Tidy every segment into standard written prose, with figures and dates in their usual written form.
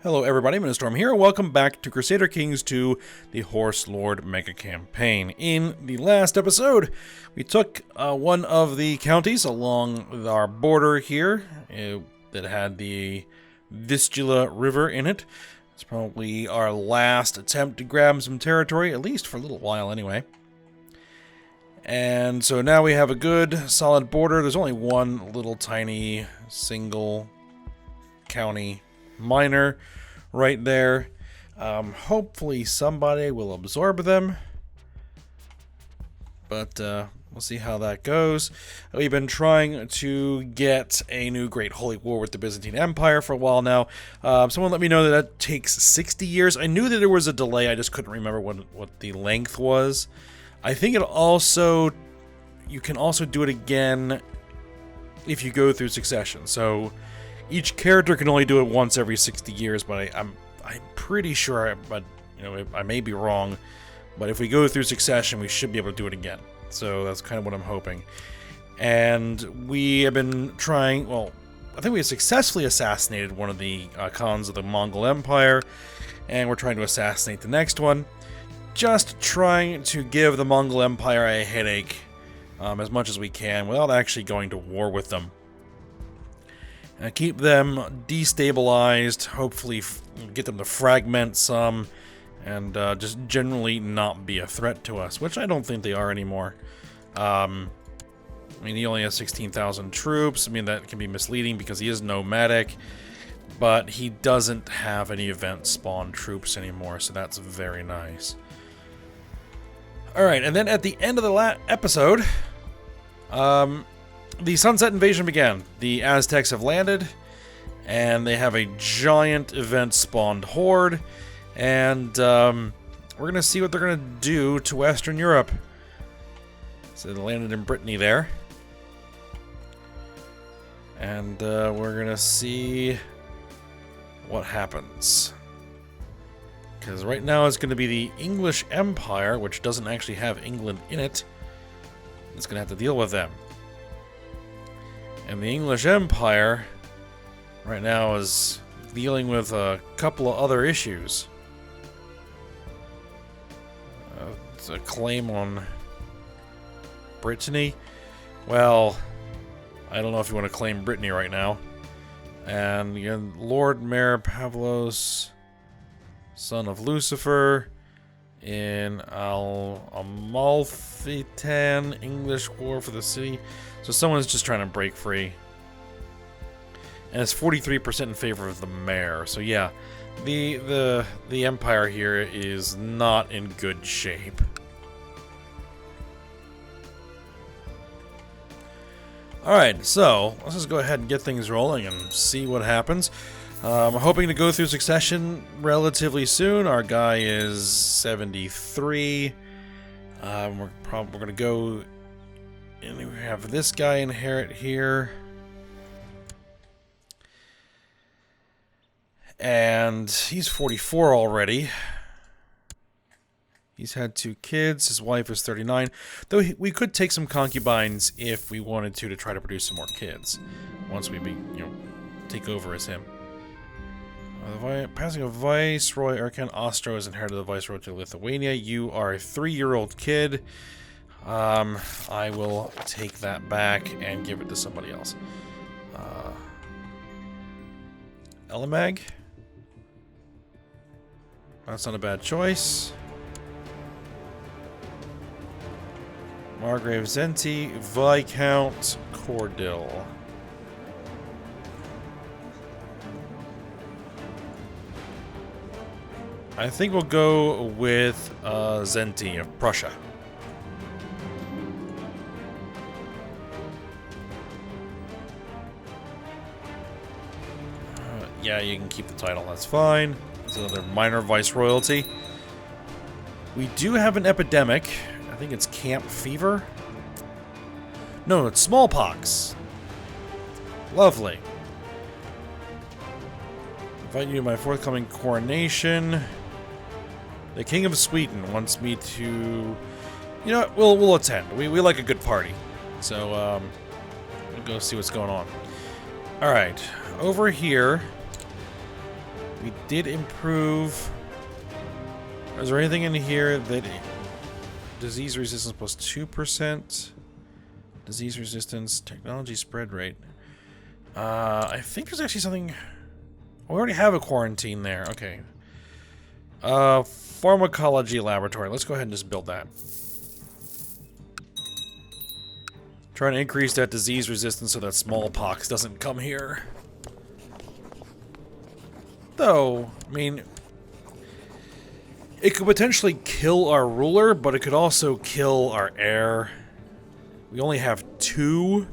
Hello everybody, Storm here, and welcome back to Crusader Kings II, the Horse Lord Mega Campaign. In the last episode, we took one of the counties along our border here that had the Vistula River in it. It's probably our last attempt to grab some territory, at least for a little while anyway. And so now we have a good, solid border. There's only one little tiny single county minor right there. Hopefully somebody will absorb them, but we'll see how that goes. We've been trying to get a new Great Holy War with the Byzantine Empire for a while now. Someone let me know that takes 60 years. I knew that there was a delay, I just couldn't remember what the length was. I think you can also do it again if you go through succession. So each character can only do it once every 60 years, but I'm pretty sure, but I may be wrong, but if we go through succession, we should be able to do it again. So that's kind of what I'm hoping. And we have been trying, well, I think we have successfully assassinated one of the Khans of the Mongol Empire, and we're trying to assassinate the next one. Just trying to give the Mongol Empire a headache as much as we can without actually going to war with them. Keep them destabilized, hopefully get them to fragment some, and just generally not be a threat to us, which I don't think they are anymore. I mean, he only has 16,000 troops. I mean, that can be misleading because he is nomadic, but he doesn't have any event spawn troops anymore, so that's very nice. Alright, and then at the end of the episode, the Sunset Invasion began. The Aztecs have landed, and they have a giant event-spawned horde, and we're going to see what they're going to do to Western Europe. So they landed in Brittany there. And we're going to see what happens. Because right now it's going to be the English Empire, which doesn't actually have England in it. It's going to have to deal with them. And the English Empire right now is dealing with a couple of other issues. It's a claim on Brittany. Well, I don't know if you want to claim Brittany right now. And again, Lord Mayor Pavlos, son of Lucifer, in Amalfitan, English war for the city. So someone's just trying to break free. And it's 43% in favor of the mayor. So yeah, the empire here is not in good shape. Alright, so let's just go ahead and get things rolling and see what happens. I'm hoping to go through succession relatively soon. Our guy is 73. We're going to go, and we have this guy inherit here. And he's 44 already. He's had 2 kids. His wife is 39. Though we could take some concubines if we wanted to try to produce some more kids. Once we take over as him. Passing a Viceroy, Erkan Ostro has inherited the Viceroy to Lithuania. You are a 3-year-old kid. I will take that back and give it to somebody else. Elamag? That's not a bad choice. Margrave Zenti, Viscount Cordil. I think we'll go with Zenti of Prussia. Yeah, you can keep the title, that's fine. It's another minor viceroyalty. We do have an epidemic. I think it's camp fever. No, it's smallpox. Lovely. Invite you to my forthcoming coronation. The King of Sweden wants me to... You know what? We'll attend. We like a good party. So, we'll go see what's going on. Alright. Over here... We did improve. Is there anything in here that... Disease resistance plus 2%. Disease resistance. Technology spread rate. I think there's actually something... We already have a quarantine there. Okay. Pharmacology laboratory. Let's go ahead and just build that. Trying to increase that disease resistance so that smallpox doesn't come here. Though, I mean... It could potentially kill our ruler, but it could also kill our heir. We only have 2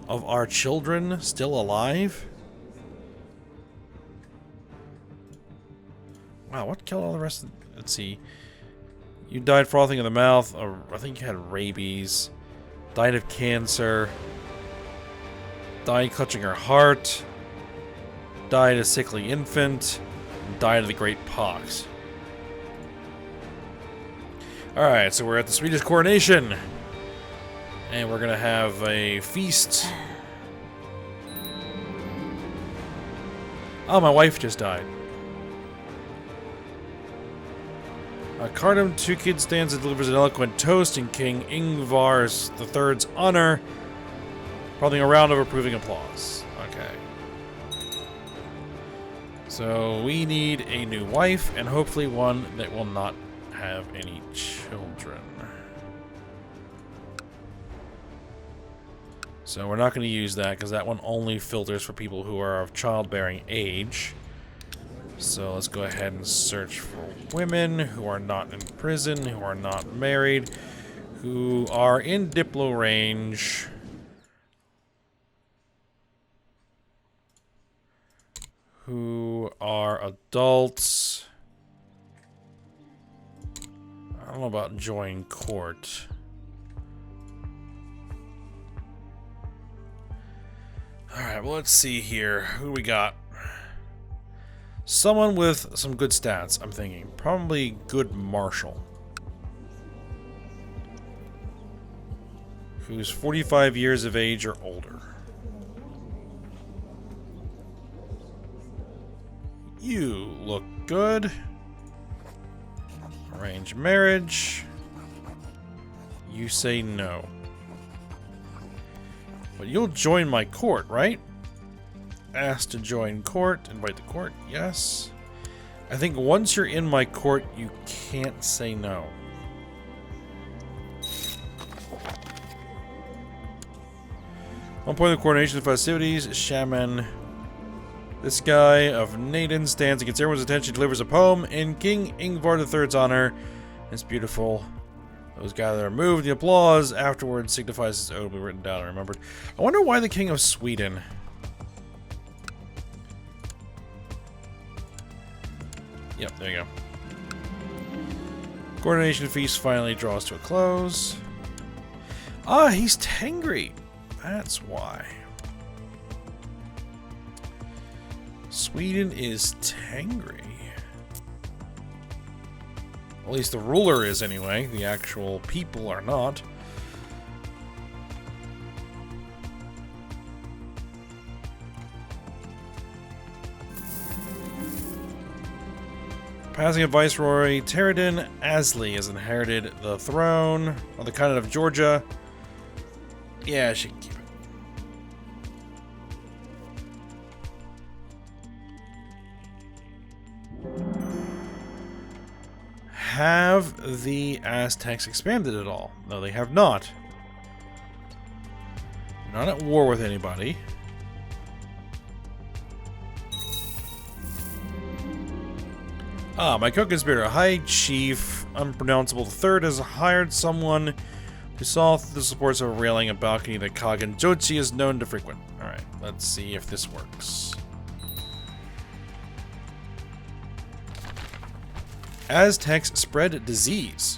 of our children still alive. Wow, what killed all the rest of... Let's see. You died frothing in the mouth. I think you had rabies. Died of cancer. Died clutching her heart. Died a sickly infant. Died of the great pox. Alright, so we're at the Swedish coronation. And we're gonna have a feast. Oh, my wife just died. Cardam, 2 kids stands and delivers an eloquent toast in King Ingvar III's honor, prompting a round of approving applause. Okay. So we need a new wife, and hopefully one that will not have any children. So we're not going to use that, because that one only filters for people who are of childbearing age. So let's go ahead and search for women who are not in prison, who are not married, who are in Diplo range. Who are adults. I don't know about join court. Alright, well, let's see here. Who do we got? Someone with some good stats, I'm thinking. Probably good marshal. Who's 45 years of age or older. You look good. Arrange marriage. You say no. But you'll join my court, right? Ask to join court. Invite the court. Yes. I think once you're in my court, you can't say no. One point of the coronation festivities, Shaman. This guy of Naden stands against everyone's attention, delivers a poem in King Ingvar III's honor. It's beautiful. Those gather are moved. The applause afterwards signifies his ode will be written down and remembered. I wonder why the King of Sweden. Yep, there you go. Coronation feast finally draws to a close. Ah, he's Tengri. That's why. Sweden is Tengri. At least the ruler is anyway. The actual people are not. Passing of Viceroy Teradin Asley has inherited the throne of the Khanate of Georgia. Yeah, she can keep it. Have the Aztecs expanded at all? No, they have not. Not at war with anybody. Ah, my co-conspirator, High Chief Unpronounceable III, has hired someone who saw through the supports of a railing and balcony that Kagan Jochi is known to frequent. Alright, let's see if this works. Aztecs spread disease.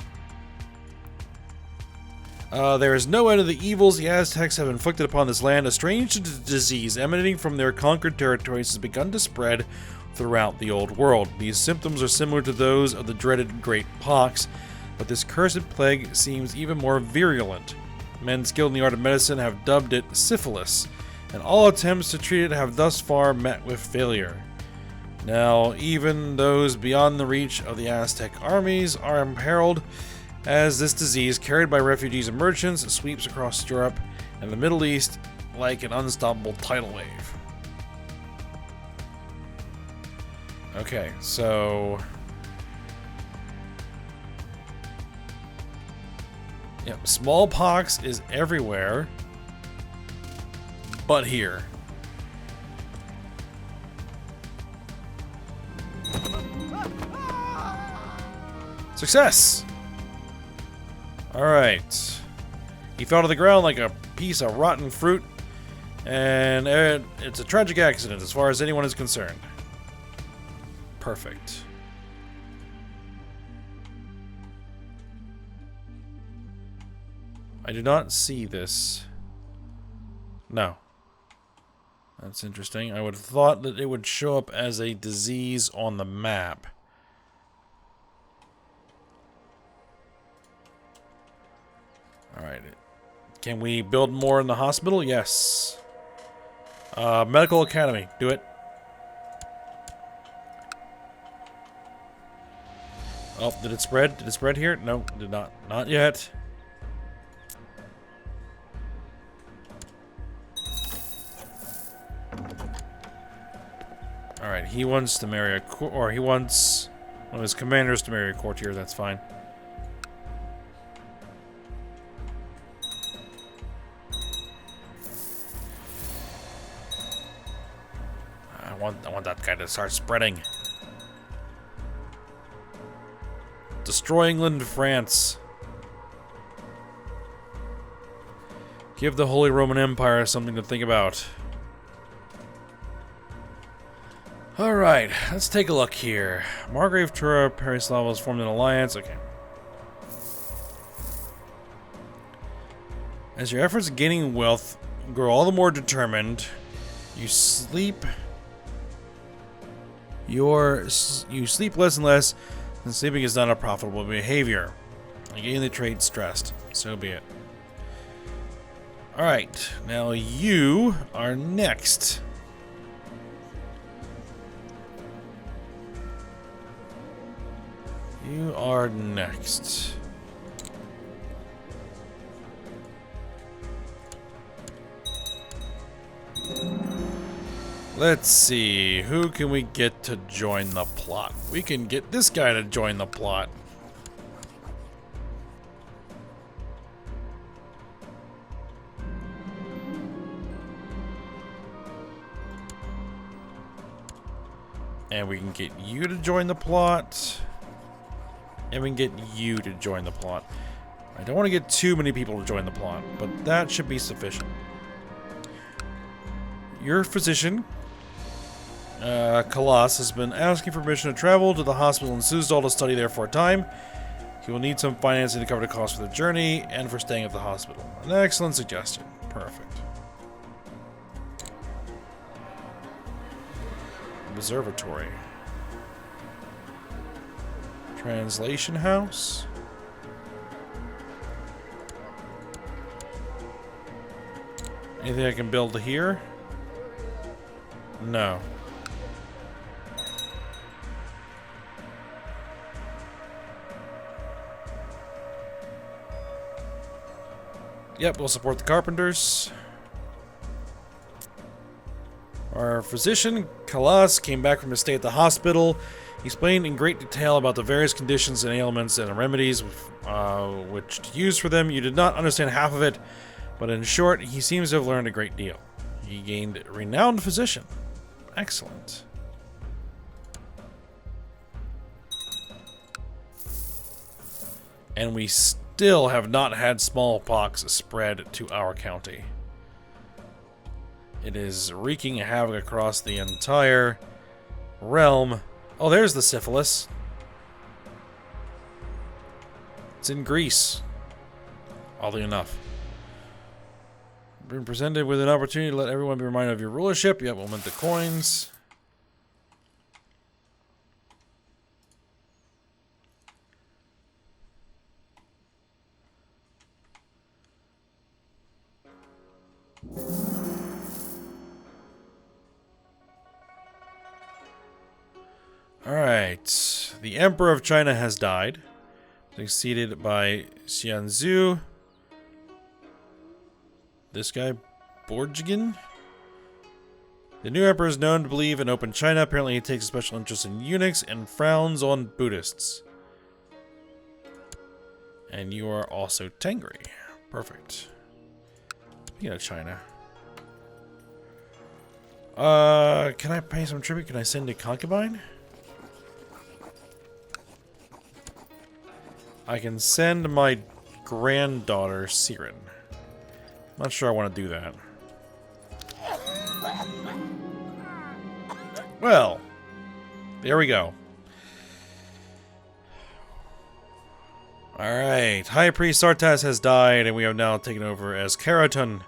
There is no end to the evils the Aztecs have inflicted upon this land. A strange disease emanating from their conquered territories has begun to spread throughout the old world. These symptoms are similar to those of the dreaded Great Pox, but this cursed plague seems even more virulent. Men skilled in the art of medicine have dubbed it syphilis, and all attempts to treat it have thus far met with failure. Now, even those beyond the reach of the Aztec armies are imperiled as this disease, carried by refugees and merchants, sweeps across Europe and the Middle East like an unstoppable tidal wave. Okay, so... Yep, smallpox is everywhere, but here. Success! Alright. He fell to the ground like a piece of rotten fruit, and it's a tragic accident as far as anyone is concerned. Perfect. I do not see this. No. That's interesting. I would have thought that it would show up as a disease on the map. Alright. Can we build more in the hospital? Yes. Medical Academy. Do it. Oh, did it spread? Did it spread here? No, it did not. Not yet. Alright, he wants to marry a or he wants one of his commanders to marry a courtier, that's fine. I want that guy to start spreading. Destroy England, France. Give the Holy Roman Empire something to think about. Alright, let's take a look here. Margrave Tura, Pereslava has formed an alliance. Okay. As your efforts at gaining wealth grow all the more determined, you sleep less and less, and sleeping is not a profitable behavior. You gain the trait stressed. So be it. Alright, now you are next. You are next. Let's see, who can we get to join the plot? We can get this guy to join the plot. And we can get you to join the plot. And we can get you to join the plot. I don't want to get too many people to join the plot, but that should be sufficient. Your physician, Kalas, has been asking for permission to travel to the hospital in Suzdal to study there for a time. He will need some financing to cover the cost for the journey and for staying at the hospital. An excellent suggestion. Perfect. Observatory. Translation house. Anything I can build here? No. Yep, we'll support the carpenters. Our physician, Kalas, came back from his stay at the hospital. He explained in great detail about the various conditions and ailments and remedies which to use for them. You did not understand half of it, but in short, he seems to have learned a great deal. He gained renowned physician. Excellent. And we still have not had smallpox spread to our county. It is wreaking havoc across the entire realm. Oh, there's the syphilis. It's in Greece. Oddly enough. Been presented with an opportunity to let everyone be reminded of your rulership. Yep, we'll mint the coins. Alright. The Emperor of China has died. Succeeded by Xianzhu. This guy, Borjigin? The new emperor is known to believe in open China. Apparently he takes a special interest in eunuchs and frowns on Buddhists. And you are also Tengri. Perfect. Speaking of China. Can I pay some tribute? Can I send a concubine? I can send my granddaughter, Siren. Not sure I want to do that. Well, there we go. Alright, High Priest Sartas has died, and we have now taken over as Keraton.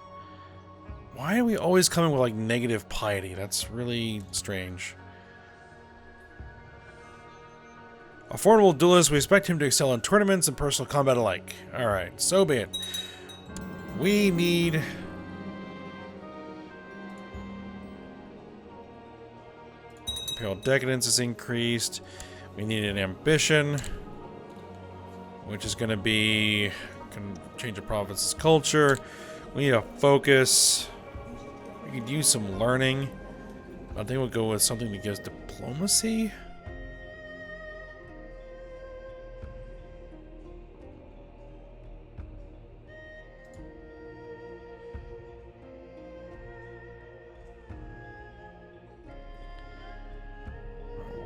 Why are we always coming with, like, negative piety? That's really strange. A formidable duelist, we expect him to excel in tournaments and personal combat alike. Alright, so be it. We need... Imperial Decadence is increased. We need an ambition, which is going to be... Can change a province's culture. We need a focus. We could use some learning. I think we'll go with something that gives diplomacy.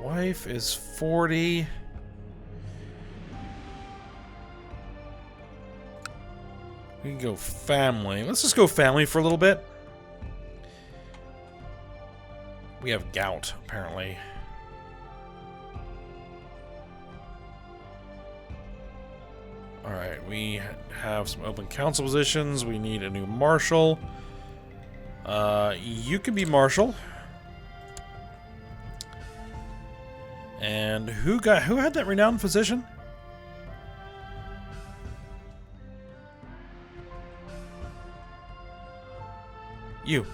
Wife is 40. We can go family. Let's just go family for a little bit. We have gout, apparently. Alright, we have some open council positions. We need a new marshal. You can be marshal. And who had that renowned physician? You.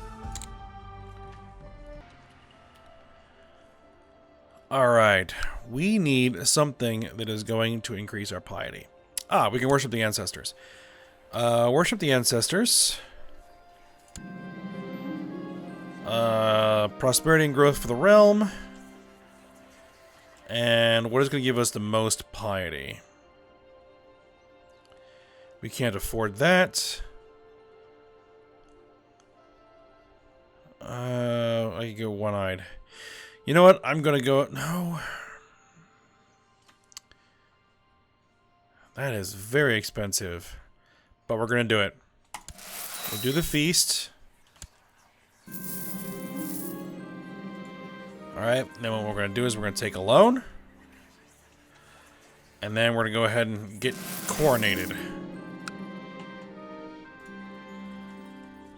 Alright. We need something that is going to increase our piety. Ah, we can worship the ancestors. Worship the ancestors. Prosperity and growth for the realm. And what is going to give us the most piety? We can't afford that. I can go one-eyed. You know what? I'm going to go... No. That is very expensive. But we're going to do it. We'll do the feast. Alright, then what we're going to do is we're going to take a loan. And then we're going to go ahead and get coronated.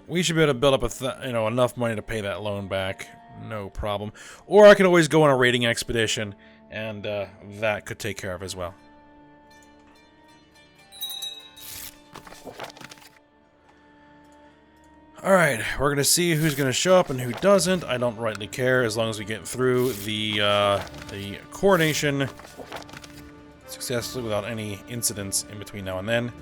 We should be able to build up enough money to pay that loan back. No problem. Or I can always go on a raiding expedition, and that could take care of as well. Alright, we're going to see who's going to show up and who doesn't. I don't rightly care as long as we get through the coronation successfully without any incidents in between now and then.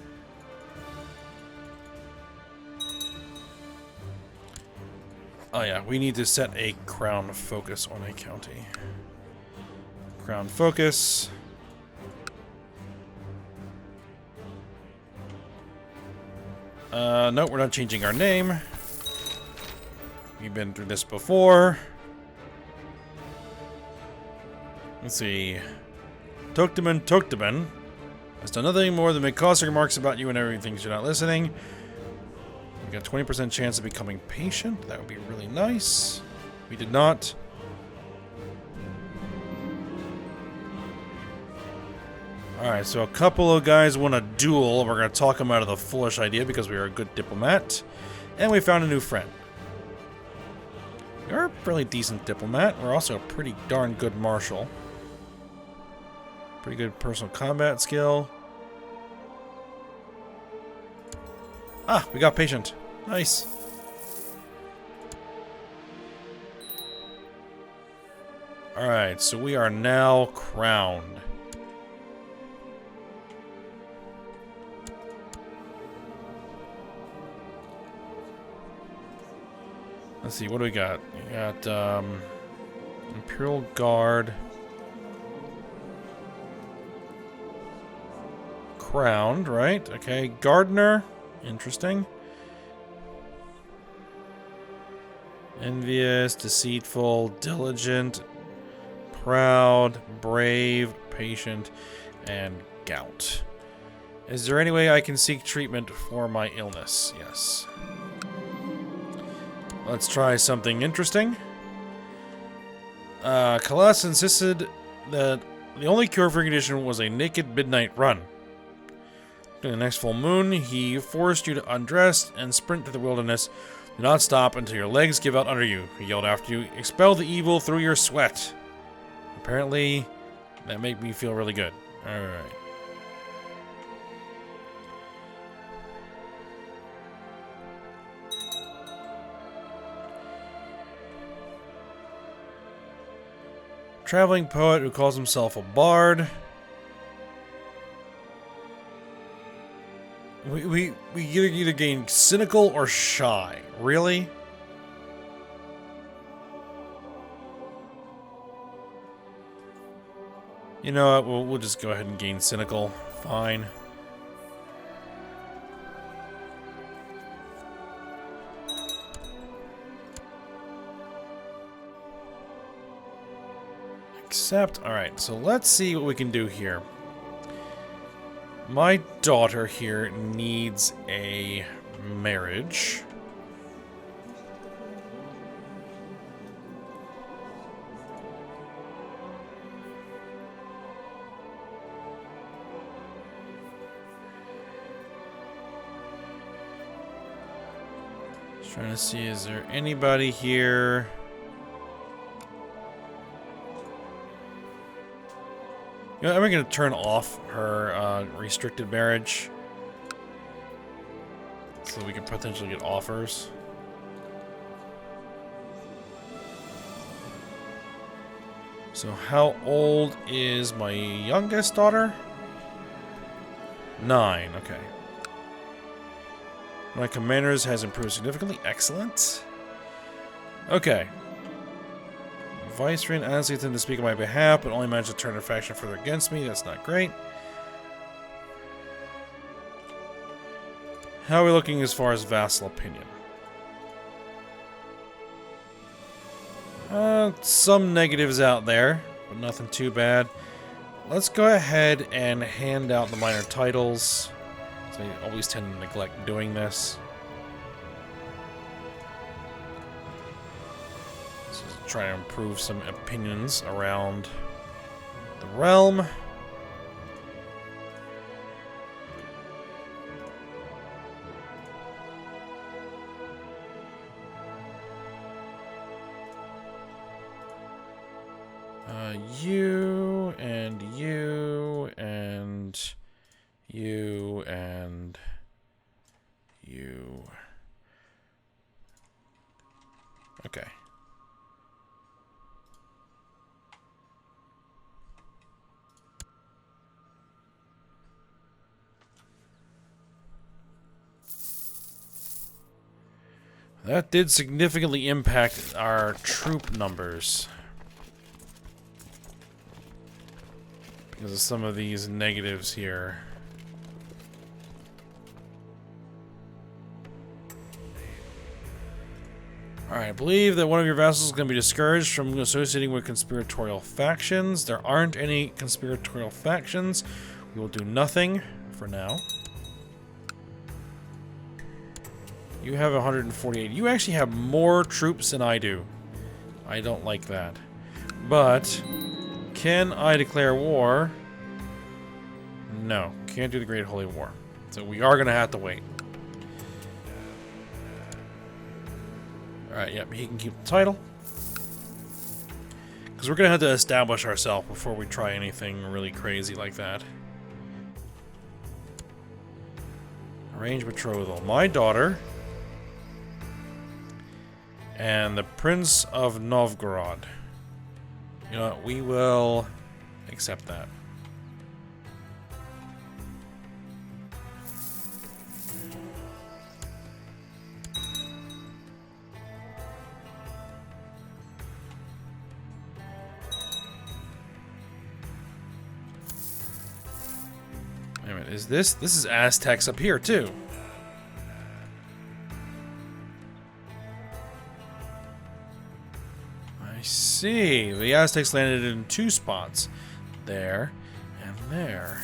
Oh yeah, we need to set a crown focus on a county. Crown focus. No, we're not changing our name. We've been through this before. Let's see. Toktaman has done nothing more than make caustic remarks about you and everything you're not listening. We got 20% chance of becoming patient. That would be really nice. We did not. Alright, so a couple of guys want a duel. We're going to talk them out of the foolish idea because we are a good diplomat. And we found a new friend. We're a fairly decent diplomat. We're also a pretty darn good marshal. Pretty good personal combat skill. Ah, we got patient. Nice. Alright, so we are now crowned. Let's see, what do we got? We got Imperial Guard. Crowned, right? Okay, Gardener. Interesting. Envious, deceitful, diligent, proud, brave, patient, and gout. Is there any way I can seek treatment for my illness? Yes. Let's try something interesting. Calas insisted that the only cure for condition was a naked midnight run. During the next full moon, he forced you to undress and sprint through the wilderness. Do not stop until your legs give out under you, he yelled after you. Expel the evil through your sweat. Apparently, that made me feel really good. Alright. Traveling poet who calls himself a bard. We either gain cynical or shy. Really? You know what? We'll just go ahead and gain cynical. Fine. Accept. Alright, so let's see what we can do here. My daughter here needs a marriage. Just trying to see, is there anybody here? You know, I'm going to turn off her restricted marriage so we can potentially get offers. So how old is my youngest daughter? 9, okay. My commanders has improved significantly. Excellent. Okay. Viceroy honestly intended to speak on my behalf, but only managed to turn a faction further against me. That's not great. How are we looking as far as vassal opinion? Some negatives out there, but nothing too bad. Let's go ahead and hand out the minor titles. So I always tend to neglect doing this. Try to improve some opinions around the realm. You and you and you and you. Okay. That did significantly impact our troop numbers. Because of some of these negatives here. Alright, I believe that one of your vassals is going to be discouraged from associating with conspiratorial factions. There aren't any conspiratorial factions. We will do nothing for now. You have 148. You actually have more troops than I do. I don't like that. But, can I declare war? No. Can't do the Great Holy War. So we are going to have to wait. Alright, yep, he can keep the title. Because we're going to have to establish ourselves before we try anything really crazy like that. Arrange betrothal. My daughter and the Prince of Novgorod You know what? We will accept that. Wait a minute, is this is Aztecs up here too? I see. The Aztecs landed in 2 spots. There and there.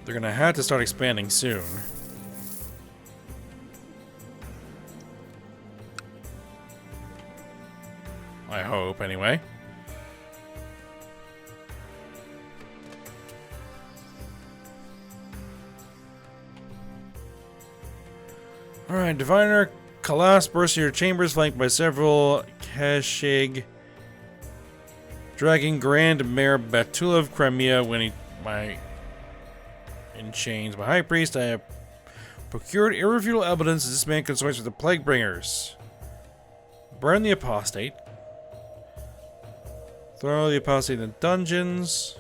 They're gonna have to start expanding soon. I hope, anyway. Alright, Diviner Kalas bursts your chambers, flanked by several Kashig Dragon Grand Mare Batula of Crimea when he in chains. My high priest, I have procured irrefutable evidence that this man consorts with the plague bringers. Burn the apostate. Throw the apostate in the dungeons.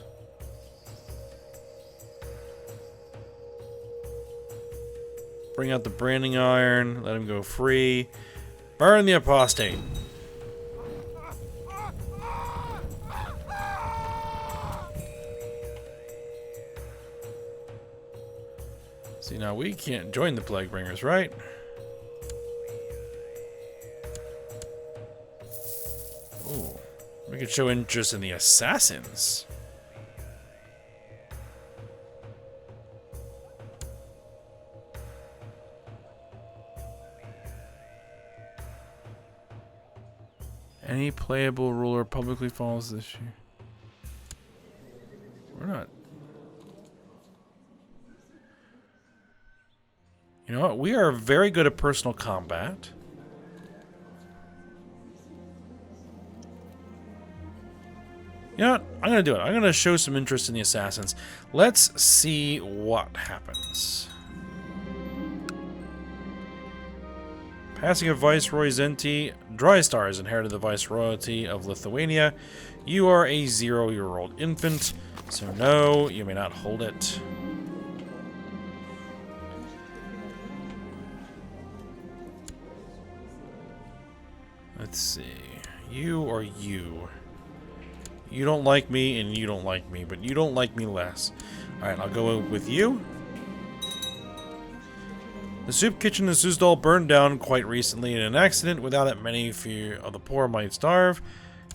Bring out the branding iron. Let him go free. Burn the apostate. See, now we can't join the plague bringers, right? Ooh, we could show interest in the assassins. Any playable ruler publicly follows this year. We're not. You know what? We are very good at personal combat. You know what? I'm going to do it. I'm going to show some interest in the assassins. Let's see what happens. Passing of Viceroy Zenti, Drystar has inherited the Viceroyalty of Lithuania. You are a 0-year-old infant, so no, you may not hold it. Let's see. You or you? You don't like me and you don't like me, but you don't like me less. Alright, I'll go with you. The soup kitchen in Suzdal burned down quite recently in an accident. Without it, many of the poor might starve.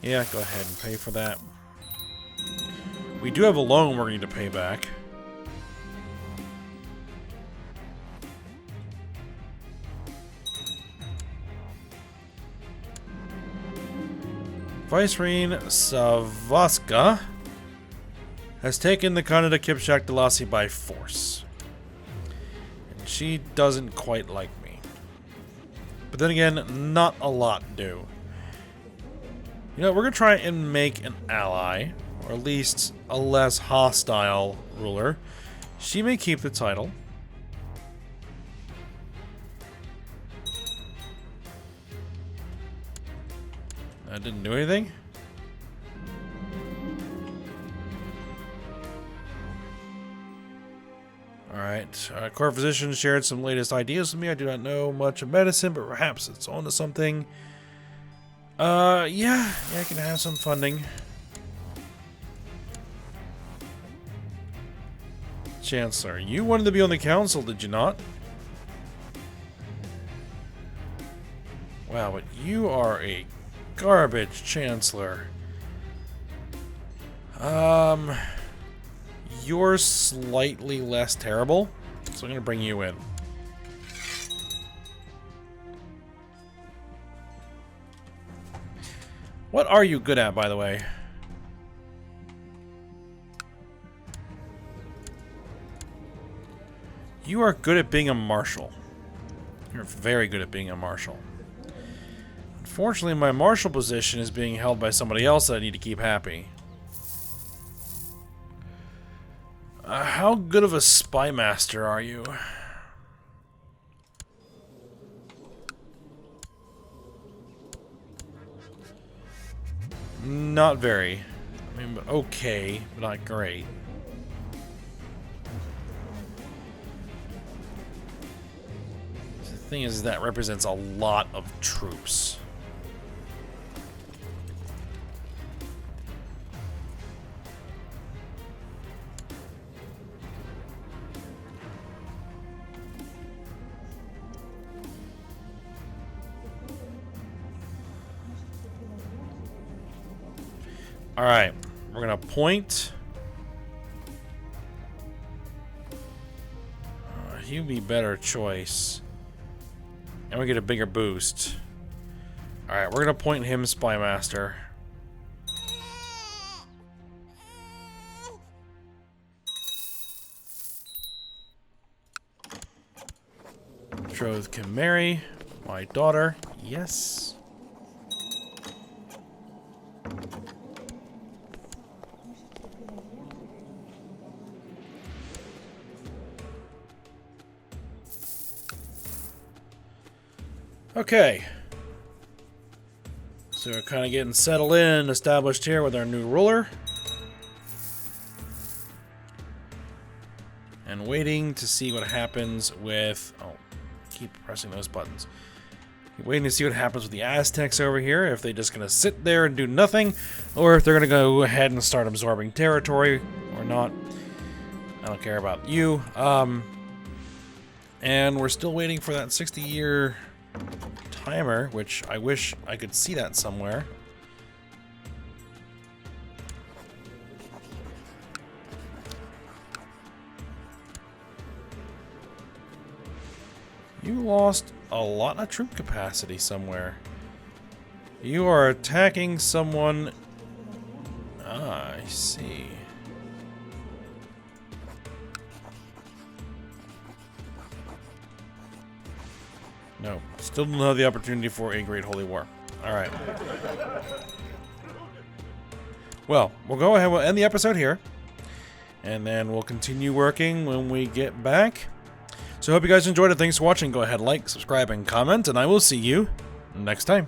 Yeah, go ahead and pay for that. We do have a loan we're going to pay back. Vicereine Savaska has taken the Kanada Kipchak Dalasi by force. And she doesn't quite like me. But then again, not a lot do. You know, we're going to try and make an ally, or at least a less hostile ruler. She may keep the title. That didn't do anything. Alright, court physician shared some latest ideas with me. I do not know much of medicine, but perhaps it's on to something. Yeah, I can have some funding. Chancellor, you wanted to be on the council, did you not? Wow, but you are a garbage chancellor. You're slightly less terrible, so I'm gonna bring you in. What are you good at, by the way? You are good at being a marshal. You're very good at being a marshal. Unfortunately, my marshal position is being held by somebody else that I need to keep happy. How good of a spy master are you? Not very. I mean, okay, but not great. The thing is, that represents a lot of troops. Alright, we're gonna point. He'd be a better choice. And we get a bigger boost. Alright, we're gonna point him Spy Master. Betrothed can marry my daughter. Yes. Okay. So we're kind of getting settled in, established here with our new ruler. And waiting to see what happens with... Oh, keep pressing those buttons. Waiting to see what happens with the Aztecs over here, if they're just going to sit there and do nothing, or if they're going to go ahead and start absorbing territory, or not. I don't care about you. And we're still waiting for that 60-year timer, which I wish I could see that somewhere. You lost a lot of troop capacity somewhere. You are attacking someone... Ah, I see. No, still don't have the opportunity for a Great Holy War. Alright. Well, we'll go ahead, we'll end the episode here. And then we'll continue working when we get back. So I hope you guys enjoyed it. Thanks for watching. Go ahead, like, subscribe, and comment, and I will see you next time.